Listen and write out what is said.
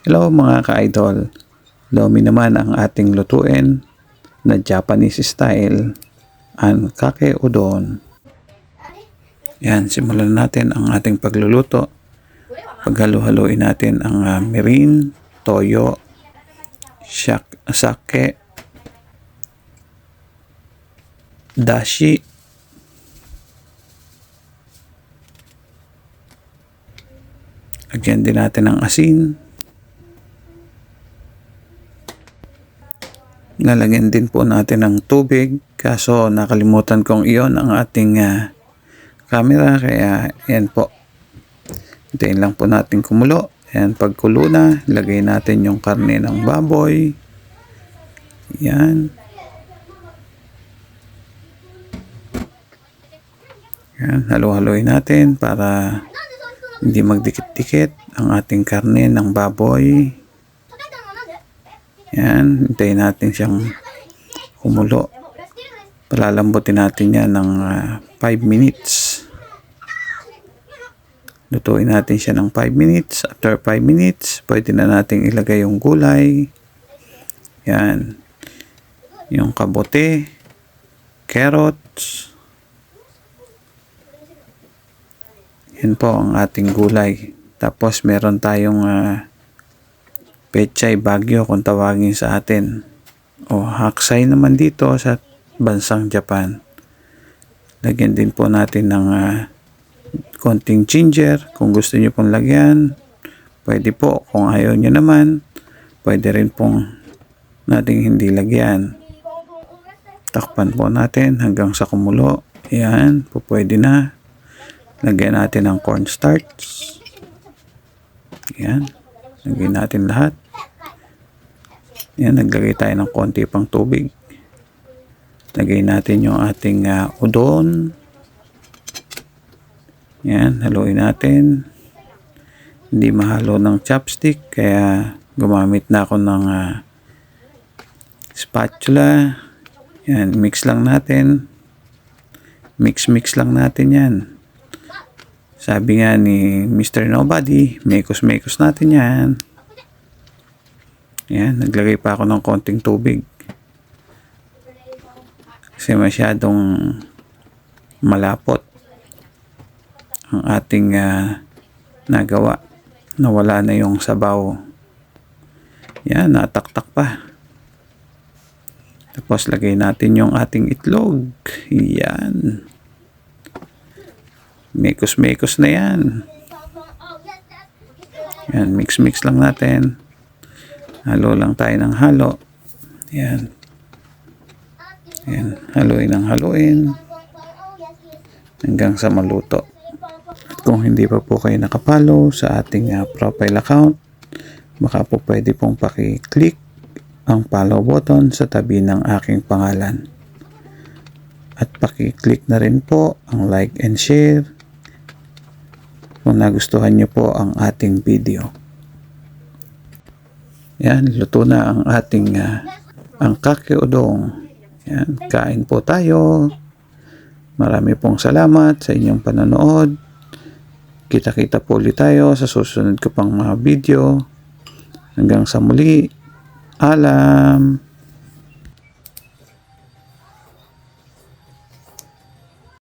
Hello mga ka-idol, lomi naman ang ating lutuin na Japanese style, ankake udon. Yan, simulan natin ang ating pagluluto. Paghalo-haloin natin ang mirin, toyo, sake, dashi, lagyan din natin ng asin. Lalagyan din po natin ng tubig, kaso nakalimutan kong iyon ang ating camera, kaya yan po. Hintayin lang po natin kumulo. Ayan, pagkulo na, lagay natin yung karne ng baboy. Yan. Yan, halo-haloin natin para hindi magdikit-dikit ang ating karne ng baboy. Yan, hintayin natin siyang kumulo. Palalambutin natin yan ng 5 minutes. Lutuin natin siya ng 5 minutes. After 5 minutes, pwede na natin ilagay yung gulay. Yan. Yung kabote, carrots. Yan po ang ating gulay. Tapos meron tayong pechay bagyo kung tawagin sa atin. O haksay naman dito sa bansang Japan. Lagyan din po natin ng konting ginger kung gusto nyo pong lagyan. Pwede po. Kung ayaw nyo naman, pwede rin pong nating hindi lagyan. Takpan po natin hanggang sa kumulo. Yan, po pwede na. Lagyan natin ng cornstarch. Yan. Lagyan natin lahat. Yan, naglagay tayo ng konti pang tubig. Lagay natin yung ating udon. Yan, haluin natin. Hindi mahalo ng chopstick, kaya gumamit na ako ng spatula. Yan, mix lang natin. Mix lang natin yan. Sabi nga ni Mr. Nobody, mekos natin yan. Yan, naglagay pa ako ng konting tubig. Kasi masyadong malapot ang ating nagawa. Nawala na yung sabaw. Yan, nataktak pa. Tapos lagay natin yung ating itlog. Yan. Mekos na yan. Yan, mix lang natin. Halo lang tayo ng halo. Yan. Yan, haluin ng haluin hanggang sa maluto. At kung hindi pa po kayo nakapalo sa ating profile account, baka po pwede pong paki-click ang follow button sa tabi ng aking pangalan. At paki-click na rin po ang like and share kung nagustuhan nyo po ang ating video. Yan, luto na ang ating ankake udon. Yan, kain po tayo. Marami pong salamat sa inyong panonood. Kita-kita po ulit tayo sa susunod ko pang mga video. Hanggang sa muli. Alam.